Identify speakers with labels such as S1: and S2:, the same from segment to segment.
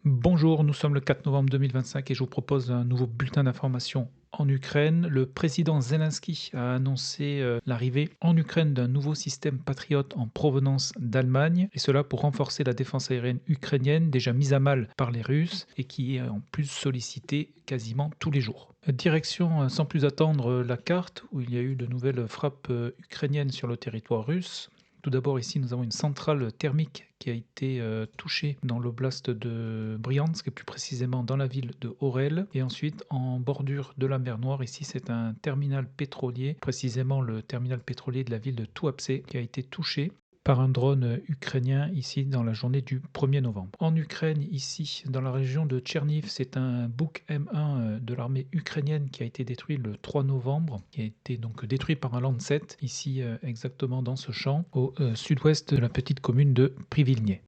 S1: Bonjour, nous sommes le 4 novembre 2025 et je vous propose un nouveau bulletin d'information en Ukraine. Le président Zelensky a annoncé l'arrivée en Ukraine d'un nouveau système Patriot en provenance d'Allemagne, et cela pour renforcer la défense aérienne ukrainienne, déjà mise à mal par les Russes et qui est en plus sollicitée quasiment tous les jours. Direction, sans plus attendre, la carte où il y a eu de nouvelles frappes ukrainiennes sur le territoire russe. Tout d'abord, ici, nous avons une centrale thermique qui a été touchée dans l'oblast de Bryansk, plus précisément dans la ville de Orel. Et ensuite, en bordure de la mer Noire, ici, c'est un terminal pétrolier, précisément le terminal pétrolier de la ville de Tuapse, qui a été touché par un drone ukrainien ici dans la journée du 1er novembre. En Ukraine, ici, dans la région de Tcherniv, c'est un Buk M1 de l'armée ukrainienne qui a été détruit le 3 novembre, qui a été donc détruit par un Lancet, ici exactement dans ce champ, au sud-ouest de la petite commune de Privilny.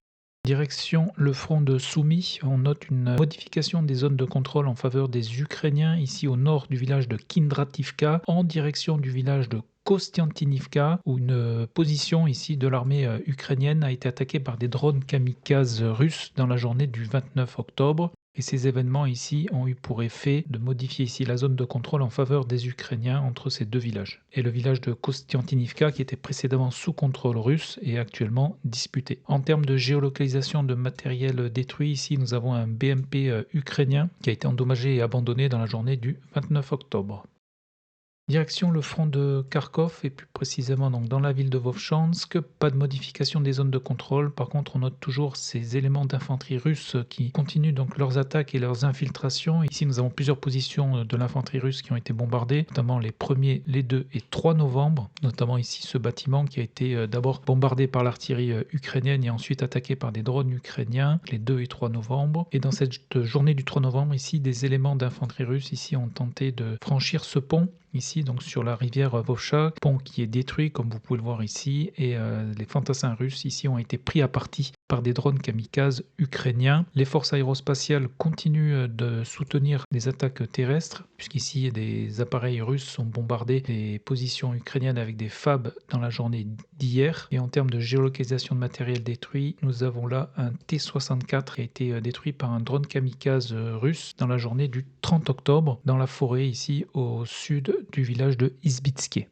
S1: Direction le front de Soumy, on note une modification des zones de contrôle en faveur des Ukrainiens, ici au nord du village de Kindrativka, en direction du village de Kostiantynivka, où une position ici de l'armée ukrainienne a été attaquée par des drones kamikazes russes dans la journée du 29 octobre. Et ces événements ici ont eu pour effet de modifier ici la zone de contrôle en faveur des Ukrainiens entre ces deux villages. Et le village de Kostiantynivka, qui était précédemment sous contrôle russe, est actuellement disputé. En termes de géolocalisation de matériel détruit, ici nous avons un BMP ukrainien qui a été endommagé et abandonné dans la journée du 29 octobre. Direction le front de Kharkov et plus précisément donc dans la ville de Vovchansk, pas de modification des zones de contrôle. Par contre, on note toujours ces éléments d'infanterie russe qui continuent donc leurs attaques et leurs infiltrations. Ici, nous avons plusieurs positions de l'infanterie russe qui ont été bombardées, notamment les 1er, les 2 et 3 novembre. Notamment ici ce bâtiment qui a été d'abord bombardé par l'artillerie ukrainienne et ensuite attaqué par des drones ukrainiens les 2 et 3 novembre. Et dans cette journée du 3 novembre, ici, des éléments d'infanterie russe ici ont tenté de franchir ce pont ici donc sur la rivière Vovcha, pont qui est détruit comme vous pouvez le voir ici, et les fantassins russes ici ont été pris à partie par des drones kamikazes ukrainiens. Les forces aérospatiales continuent de soutenir les attaques terrestres, puisqu'ici des appareils russes sont bombardés des positions ukrainiennes avec des FAB dans la journée d'hier. Et en termes de géolocalisation de matériel détruit, nous avons là un T-64 qui a été détruit par un drone kamikaze russe dans la journée du 30 octobre dans la forêt ici au sud du village de Izbitske.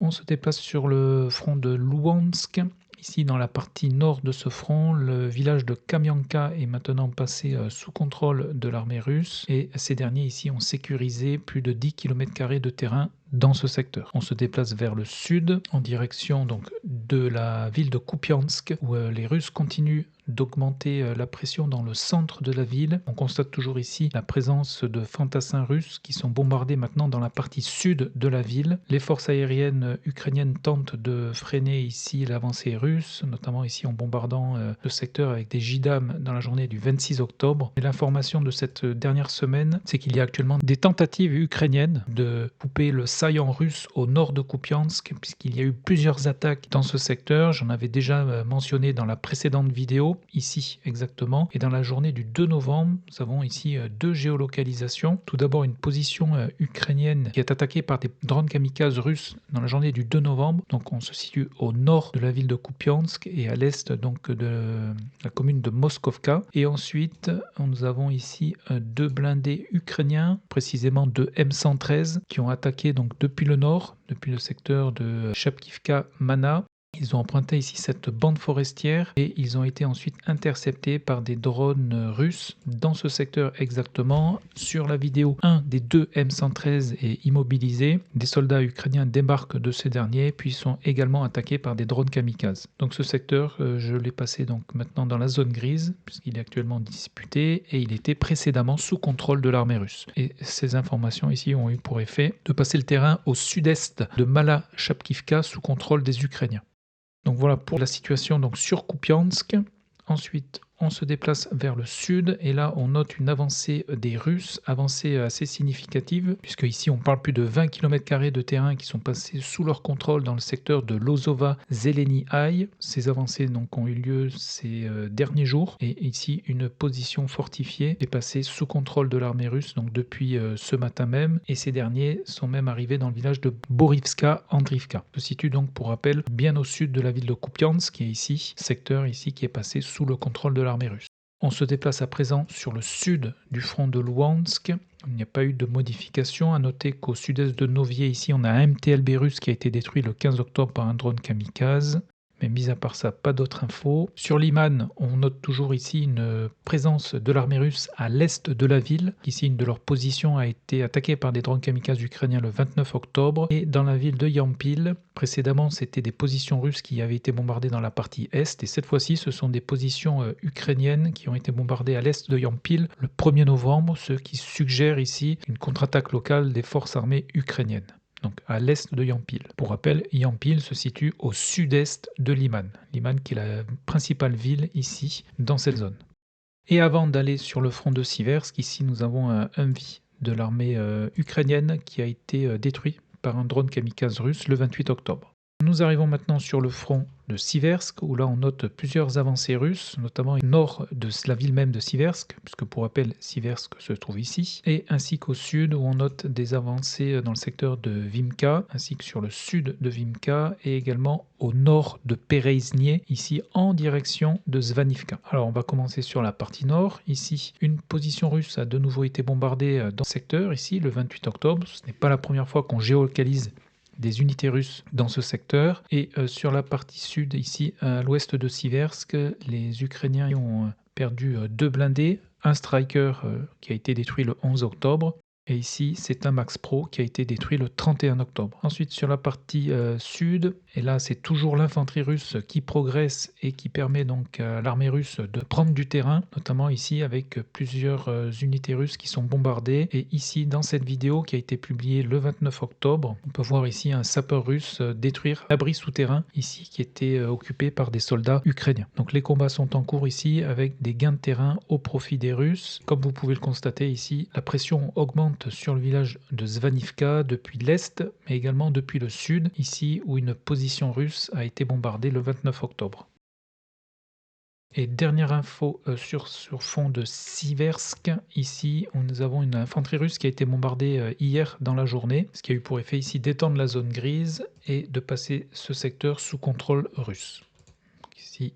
S1: On se déplace sur le front de Louhansk. Ici, dans la partie nord de ce front, le village de Kamianka est maintenant passé sous contrôle de l'armée russe et ces derniers ici ont sécurisé plus de 10 km² de terrain dans ce secteur. On se déplace vers le sud en direction donc de la ville de Kupiansk où les Russes continuent d'augmenter la pression dans le centre de la ville. On constate toujours ici la présence de fantassins russes qui sont bombardés maintenant dans la partie sud de la ville. Les forces aériennes ukrainiennes tentent de freiner ici l'avancée russe, notamment ici en bombardant le secteur avec des JDAM dans la journée du 26 octobre. Et l'information de cette dernière semaine, c'est qu'il y a actuellement des tentatives ukrainiennes de couper le saillant russe au nord de Kupiansk, puisqu'il y a eu plusieurs attaques dans ce secteur. J'en avais déjà mentionné dans la précédente vidéo, ici exactement. Et dans la journée du 2 novembre, nous avons ici deux géolocalisations. Tout d'abord, une position ukrainienne qui est attaquée par des drones kamikazes russes dans la journée du 2 novembre. Donc on se situe au nord de la ville de Kupiansk et à l'est donc de la commune de Moskovka. Et ensuite, nous avons ici deux blindés ukrainiens, précisément deux M113, qui ont attaqué donc depuis le nord, depuis le secteur de Chapkivka-Mana. Ils ont emprunté ici cette bande forestière et ils ont été ensuite interceptés par des drones russes dans ce secteur exactement. Sur la vidéo, un des deux M113 est immobilisé. Des soldats ukrainiens débarquent de ces derniers puis sont également attaqués par des drones kamikazes. Donc ce secteur, je l'ai passé donc maintenant dans la zone grise puisqu'il est actuellement disputé et il était précédemment sous contrôle de l'armée russe. Et ces informations ici ont eu pour effet de passer le terrain au sud-est de Mala-Chapkivka sous contrôle des Ukrainiens. Donc voilà pour la situation donc sur Kupiansk. Ensuite, on se déplace vers le sud et là on note une avancée des Russes, avancée assez significative, puisque ici on parle plus de 20 km² de terrain qui sont passés sous leur contrôle dans le secteur de Lozova-Zeleny-Aï. Ces avancées donc ont eu lieu ces derniers jours et ici une position fortifiée est passée sous contrôle de l'armée russe donc depuis ce matin même, et ces derniers sont même arrivés dans le village de Borivska-Andrivka. Se situe donc pour rappel bien au sud de la ville de Kupiansk, qui est ici, secteur ici qui est passé sous le contrôle de l'armée russe. On se déplace à présent sur le sud du front de Louhansk. Il n'y a pas eu de modification. À noter qu'au sud-est de Novie, ici, on a un MTLB russe qui a été détruit le 15 octobre par un drone kamikaze. Mais mis à part ça, pas d'autres infos. Sur Liman, on note toujours ici une présence de l'armée russe à l'est de la ville. Ici, une de leurs positions a été attaquée par des drones kamikazes ukrainiens le 29 octobre. Et dans la ville de Yampil, précédemment, c'était des positions russes qui avaient été bombardées dans la partie est. Et cette fois-ci, ce sont des positions ukrainiennes qui ont été bombardées à l'est de Yampil le 1er novembre, ce qui suggère ici une contre-attaque locale des forces armées ukrainiennes. Donc à l'est de Yampil. Pour rappel, Yampil se situe au sud-est de Liman. Liman qui est la principale ville ici, dans cette zone. Et avant d'aller sur le front de Siversk, ici nous avons un Humvee de l'armée ukrainienne qui a été détruit par un drone kamikaze russe le 28 octobre. Nous arrivons maintenant sur le front de Siversk, où là on note plusieurs avancées russes, notamment au nord de la ville même de Siversk, puisque pour rappel, Siversk se trouve ici, et ainsi qu'au sud, où on note des avancées dans le secteur de Vimka, ainsi que sur le sud de Vimka, et également au nord de Pereiznie, ici en direction de Zvanivka. Alors on va commencer sur la partie nord. Ici, une position russe a de nouveau été bombardée dans ce secteur, ici, le 28 octobre. Ce n'est pas la première fois qu'on géolocalise des unités russes dans ce secteur. Et sur la partie sud, ici, à l'ouest de Siversk, les Ukrainiens ont perdu 2 blindés, un Striker qui a été détruit le 11 octobre, et ici, c'est un Max Pro qui a été détruit le 31 octobre. Ensuite, sur la partie sud, et là, c'est toujours l'infanterie russe qui progresse et qui permet donc à l'armée russe de prendre du terrain, notamment ici avec plusieurs unités russes qui sont bombardées. Et ici, dans cette vidéo qui a été publiée le 29 octobre, on peut voir ici un sapeur russe détruire l'abri souterrain ici qui était occupé par des soldats ukrainiens. Donc les combats sont en cours ici avec des gains de terrain au profit des Russes. Comme vous pouvez le constater ici, la pression augmente sur le village de Zvanivka depuis l'est, mais également depuis le sud, ici où une position russe a été bombardée le 29 octobre. Et dernière info sur fond de Siversk, ici où nous avons une infanterie russe qui a été bombardée hier dans la journée, ce qui a eu pour effet ici d'étendre la zone grise et de passer ce secteur sous contrôle russe. Donc ici,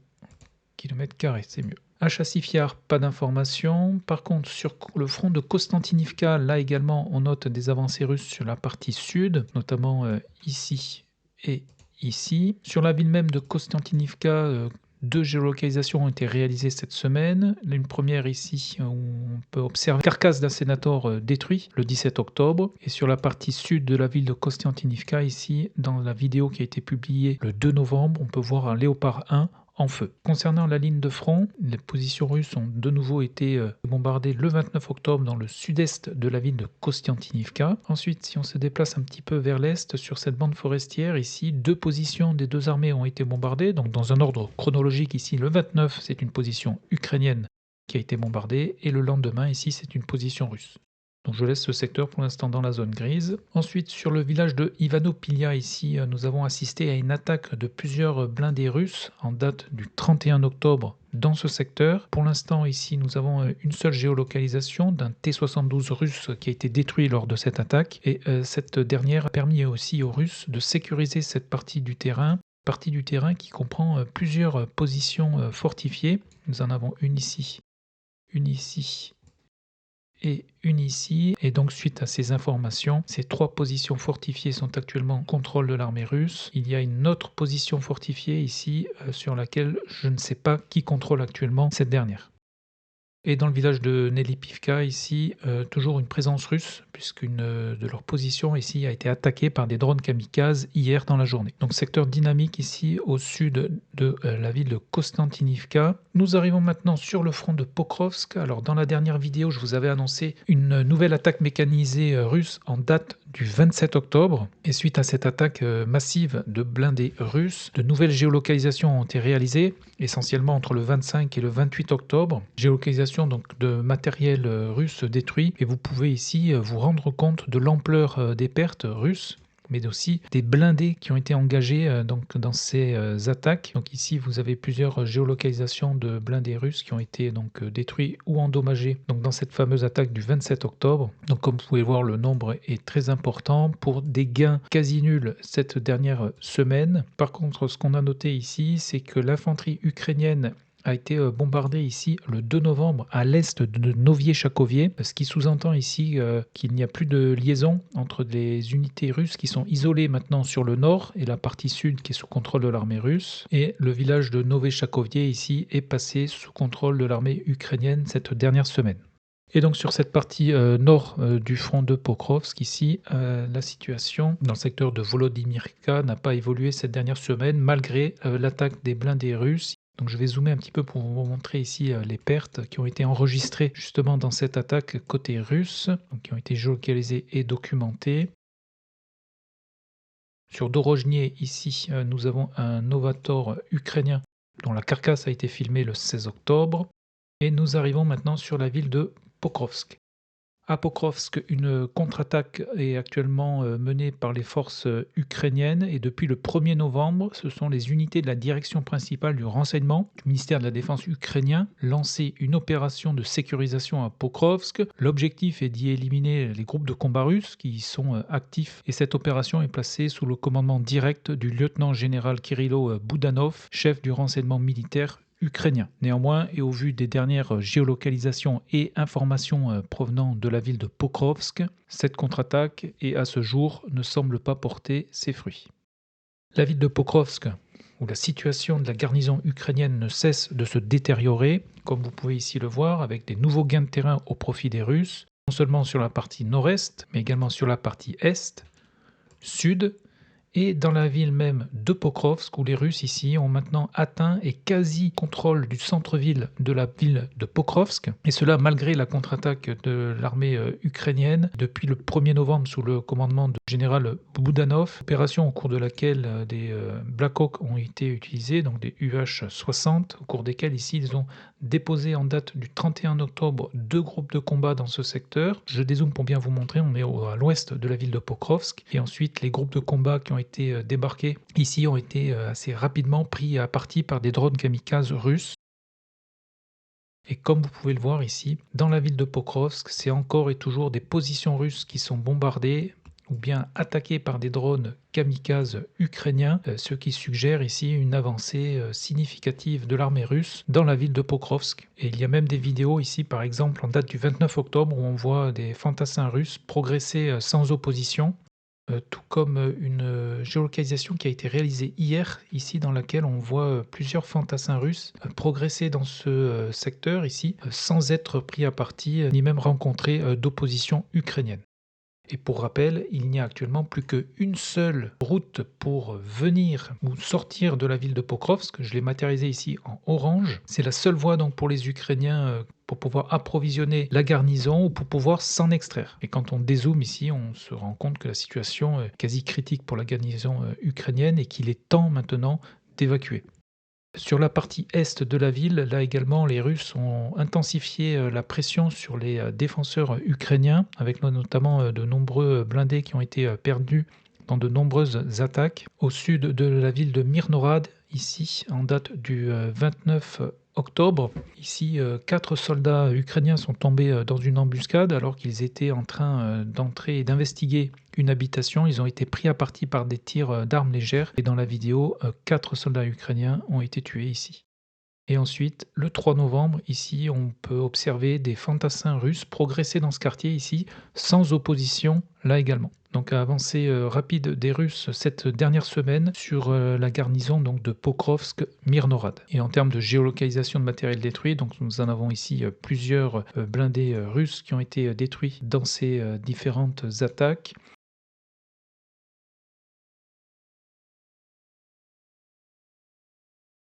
S1: kilomètre carré, c'est mieux. À Chassifiar, pas d'informations. Par contre, sur le front de Kostantinivka, là également, on note des avancées russes sur la partie sud, notamment ici et ici. Sur la ville même de Kostantinivka, 2 géolocalisations ont été réalisées cette semaine. Une première ici, où on peut observer la carcasse d'un sénator détruit le 17 octobre. Et sur la partie sud de la ville de Kostantinivka, ici, dans la vidéo qui a été publiée le 2 novembre, on peut voir un Léopard 1 en feu. Concernant la ligne de front, les positions russes ont de nouveau été bombardées le 29 octobre dans le sud-est de la ville de Kostiantinivka. Ensuite, si on se déplace un petit peu vers l'est, sur cette bande forestière, ici, 2 positions des 2 armées ont été bombardées. Donc dans un ordre chronologique, ici, le 29, c'est une position ukrainienne qui a été bombardée, et le lendemain, ici, c'est une position russe. Donc je laisse ce secteur pour l'instant dans la zone grise. Ensuite, sur le village de Ivanopilia, ici, nous avons assisté à une attaque de plusieurs blindés russes en date du 31 octobre dans ce secteur. Pour l'instant, ici, nous avons une seule géolocalisation d'un T-72 russe qui a été détruit lors de cette attaque. Et cette dernière a permis aussi aux Russes de sécuriser cette partie du terrain qui comprend plusieurs positions fortifiées. Nous en avons une ici et une ici, et donc suite à ces informations, ces 3 positions fortifiées sont actuellement en contrôle de l'armée russe. Il y a une autre position fortifiée ici sur laquelle je ne sais pas qui contrôle actuellement cette dernière. Et dans le village de Nelipivka, ici, toujours une présence russe, puisqu'une de leurs positions ici a été attaquée par des drones kamikazes hier dans la journée. Donc secteur dynamique ici au sud de la ville de Kostantinivka. Nous arrivons maintenant sur le front de Pokrovsk. Alors dans la dernière vidéo, je vous avais annoncé une nouvelle attaque mécanisée russe en date du 27 octobre. Et suite à cette attaque massive de blindés russes, de nouvelles géolocalisations ont été réalisées, essentiellement entre le 25 et le 28 octobre. Géolocalisation donc de matériel russe détruit, et vous pouvez ici vous rendre compte de l'ampleur des pertes russes, mais aussi des blindés qui ont été engagés donc dans ces attaques. Donc ici, vous avez plusieurs géolocalisations de blindés russes qui ont été donc détruits ou endommagés donc dans cette fameuse attaque du 27 octobre. Donc comme vous pouvez voir, le nombre est très important pour des gains quasi nuls cette dernière semaine. Par contre, ce qu'on a noté ici, c'est que l'infanterie ukrainienne a été bombardée ici le 2 novembre à l'est de Novié-Chakovié, ce qui sous-entend ici qu'il n'y a plus de liaison entre les unités russes qui sont isolées maintenant sur le nord et la partie sud qui est sous contrôle de l'armée russe. Et le village de Nové-Chakovié ici est passé sous contrôle de l'armée ukrainienne cette dernière semaine. Et donc sur cette partie nord du front de Pokrovsk, ici, la situation dans le secteur de Volodymyrka n'a pas évolué cette dernière semaine malgré l'attaque des blindés russes. Donc je vais zoomer un petit peu pour vous montrer ici les pertes qui ont été enregistrées justement dans cette attaque côté russe, donc qui ont été géolocalisées et documentées. Sur Dorojnie, ici, nous avons un Novator ukrainien dont la carcasse a été filmée le 16 octobre. Et nous arrivons maintenant sur la ville de Pokrovsk. À Pokrovsk, une contre-attaque est actuellement menée par les forces ukrainiennes et depuis le 1er novembre, ce sont les unités de la direction principale du renseignement du ministère de la Défense ukrainien lancé une opération de sécurisation à Pokrovsk. L'objectif est d'y éliminer les groupes de combat russes qui y sont actifs et cette opération est placée sous le commandement direct du lieutenant-général Kirilo Boudanov, chef du renseignement militaire ukrainien. Néanmoins, et au vu des dernières géolocalisations et informations provenant de la ville de Pokrovsk, cette contre-attaque et à ce jour ne semble pas porter ses fruits. La ville de Pokrovsk, où la situation de la garnison ukrainienne ne cesse de se détériorer, comme vous pouvez ici le voir, avec des nouveaux gains de terrain au profit des Russes, non seulement sur la partie nord-est, mais également sur la partie est, sud, et dans la ville même de Pokrovsk, où les Russes ici ont maintenant atteint et quasi contrôle du centre-ville de la ville de Pokrovsk, et cela malgré la contre-attaque de l'armée ukrainienne depuis le 1er novembre sous le commandement du général Boudanov, opération au cours de laquelle des Black Hawk ont été utilisés, donc des UH-60, au cours desquels ici ils ont déposé en date du 31 octobre 2 groupes de combat dans ce secteur. Je dézoome pour bien vous montrer, on est à l'ouest de la ville de Pokrovsk, et ensuite les groupes de combat qui ont été débarqués ici ont été assez rapidement pris à partie par des drones kamikazes russes. Et comme vous pouvez le voir ici, dans la ville de Pokrovsk, c'est encore et toujours des positions russes qui sont bombardées ou bien attaquées par des drones kamikazes ukrainiens, ce qui suggère ici une avancée significative de l'armée russe dans la ville de Pokrovsk. Et il y a même des vidéos ici, par exemple en date du 29 octobre, où on voit des fantassins russes progresser sans opposition, tout comme une géolocalisation qui a été réalisée hier, ici, dans laquelle on voit plusieurs fantassins russes progresser dans ce secteur ici, sans être pris à partie, ni même rencontrer d'opposition ukrainienne. Et pour rappel, il n'y a actuellement plus qu'une seule route pour venir ou sortir de la ville de Pokrovsk. Je l'ai matérialisé ici en orange. C'est la seule voie donc pour les Ukrainiens pour pouvoir approvisionner la garnison ou pour pouvoir s'en extraire. Et quand on dézoome ici, on se rend compte que la situation est quasi critique pour la garnison ukrainienne et qu'il est temps maintenant d'évacuer. Sur la partie est de la ville, là également, les Russes ont intensifié la pression sur les défenseurs ukrainiens, avec notamment de nombreux blindés qui ont été perdus dans de nombreuses attaques. Au sud de la ville de Mirnorad, ici, en date du 29 octobre, ici, 4 soldats ukrainiens sont tombés dans une embuscade alors qu'ils étaient en train d'entrer et d'investiguer une habitation. Ils ont été pris à partie par des tirs d'armes légères et dans la vidéo, 4 soldats ukrainiens ont été tués ici. Et ensuite, le 3 novembre, ici, on peut observer des fantassins russes progresser dans ce quartier ici, sans opposition, là également. Donc avancée rapide des Russes cette dernière semaine sur la garnison donc, de Pokrovsk-Mirnorad. Et en termes de géolocalisation de matériel détruit, donc nous en avons ici plusieurs blindés russes qui ont été détruits dans ces différentes attaques.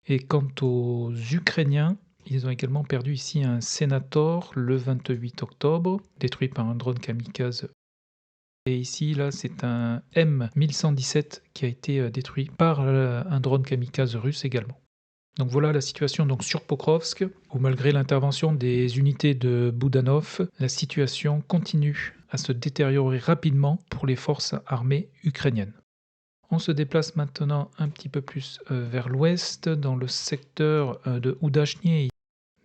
S1: Et quant aux Ukrainiens, ils ont également perdu ici un Senator le 28 octobre, détruit par un drone kamikaze. Et ici, là, c'est un M1117 qui a été détruit par un drone kamikaze russe également. Donc voilà la situation donc sur Pokrovsk, où malgré l'intervention des unités de Boudanov, la situation continue à se détériorer rapidement pour les forces armées ukrainiennes. On se déplace maintenant un petit peu plus vers l'ouest, dans le secteur de Oudachnie.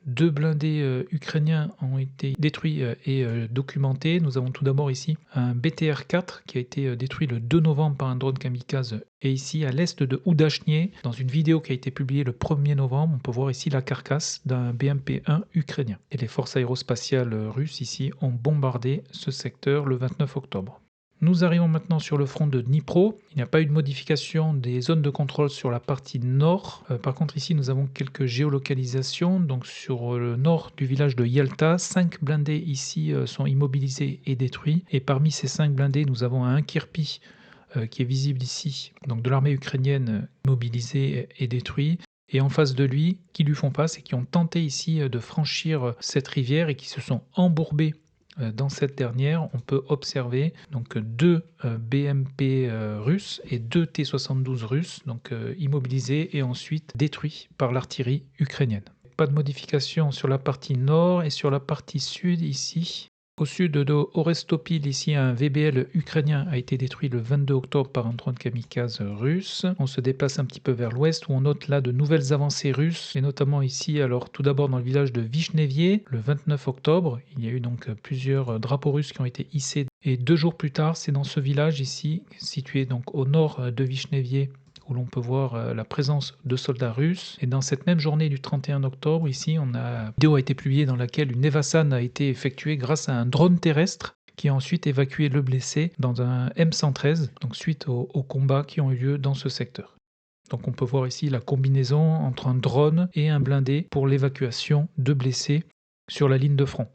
S1: 2 blindés ukrainiens ont été détruits et documentés. Nous avons tout d'abord ici un BTR-4 qui a été détruit le 2 novembre par un drone kamikaze. Et ici, à l'est de Oudachnie, dans une vidéo qui a été publiée le 1er novembre, on peut voir ici la carcasse d'un BMP-1 ukrainien. Et les forces aérospatiales russes ici ont bombardé ce secteur le 29 octobre. Nous arrivons maintenant sur le front de Dnipro. Il n'y a pas eu de modification des zones de contrôle sur la partie nord. Par contre ici nous avons quelques géolocalisations. Donc sur le nord du village de Yalta, 5 blindés ici sont immobilisés et détruits. Et parmi ces 5 blindés, nous avons un Kirpi qui est visible ici, donc de l'armée ukrainienne mobilisée et détruit. Et en face de lui, qui lui font face et qui ont tenté ici de franchir cette rivière et qui se sont embourbés dans cette dernière, on peut observer donc 2 BMP russes et 2 T-72 russes, donc immobilisés et ensuite détruits par l'artillerie ukrainienne. Pas de modification sur la partie nord et sur la partie sud ici. Au sud de Orestopil, ici, un VBL ukrainien a été détruit le 22 octobre par un drone kamikaze russe. On se déplace un petit peu vers l'ouest où on note là de nouvelles avancées russes, et notamment ici, alors tout d'abord dans le village de Vishnevie, le 29 octobre. Il y a eu donc plusieurs drapeaux russes qui ont été hissés. Et 2 jours plus tard, c'est dans ce village ici, situé donc au nord de Vishnevie, où l'on peut voir la présence de soldats russes. Et dans cette même journée du 31 octobre, ici, une vidéo a été publiée dans laquelle une Evassan a été effectuée grâce à un drone terrestre qui a ensuite évacué le blessé dans un M113, donc suite aux combats qui ont eu lieu dans ce secteur. Donc on peut voir ici la combinaison entre un drone et un blindé pour l'évacuation de blessés sur la ligne de front.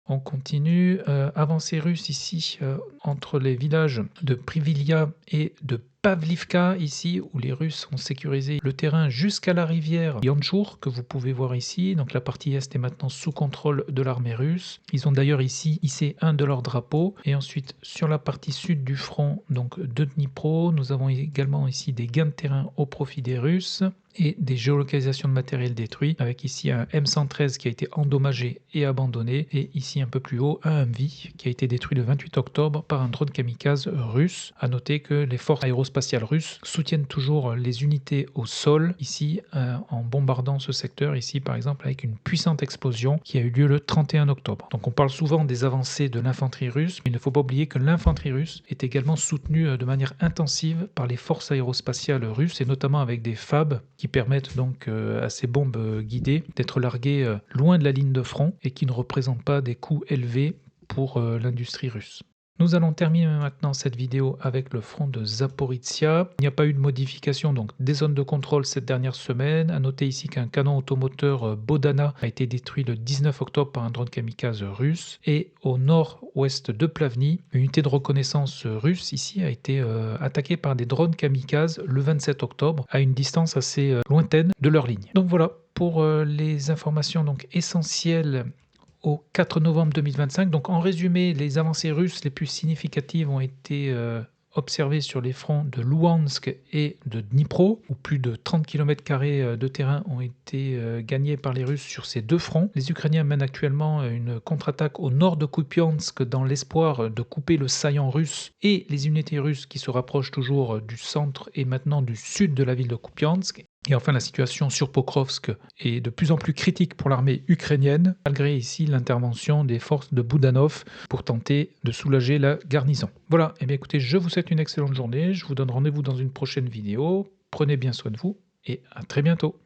S1: On continue, avancée russe ici entre les villages de Privilia et de Pavlivka ici, où les Russes ont sécurisé le terrain jusqu'à la rivière Yanchour que vous pouvez voir ici. Donc la partie est est maintenant sous contrôle de l'armée russe. Ils ont d'ailleurs ici hissé un de leurs drapeaux. Et ensuite sur la partie sud du front donc de Dnipro, nous avons également ici des gains de terrain au profit des Russes et des géolocalisations de matériel détruit, avec ici un M113 qui a été endommagé et abandonné, et ici un peu plus haut un Humvee qui a été détruit le 28 octobre par un drone kamikaze russe. A noter que les forces aérospatiales russes soutiennent toujours les unités au sol, ici en bombardant ce secteur, ici par exemple avec une puissante explosion qui a eu lieu le 31 octobre. Donc on parle souvent des avancées de l'infanterie russe, mais il ne faut pas oublier que l'infanterie russe est également soutenue de manière intensive par les forces aérospatiales russes, et notamment avec des FAB qui permettent donc à ces bombes guidées d'être larguées loin de la ligne de front et qui ne représentent pas des coûts élevés pour l'industrie russe. Nous allons terminer maintenant cette vidéo avec le front de Zaporizhia. Il n'y a pas eu de modification donc des zones de contrôle cette dernière semaine. À noter ici qu'un canon automoteur Bodana a été détruit le 19 octobre par un drone kamikaze russe. Et au nord-ouest de Plavny, une unité de reconnaissance russe ici a été attaquée par des drones kamikazes le 27 octobre à une distance assez lointaine de leur ligne. Donc voilà pour les informations donc essentielles au 4 novembre 2025. Donc en résumé, les avancées russes les plus significatives ont été observées sur les fronts de Luhansk et de Dnipro, où plus de 30 km² de terrain ont été gagnés par les Russes sur ces 2 fronts. Les Ukrainiens mènent actuellement une contre-attaque au nord de Kupiansk dans l'espoir de couper le saillant russe et les unités russes qui se rapprochent toujours du centre et maintenant du sud de la ville de Kupiansk. Et enfin, la situation sur Pokrovsk est de plus en plus critique pour l'armée ukrainienne, malgré ici l'intervention des forces de Boudanov pour tenter de soulager la garnison. Voilà, et bien écoutez, je vous souhaite une excellente journée, je vous donne rendez-vous dans une prochaine vidéo, prenez bien soin de vous et à très bientôt.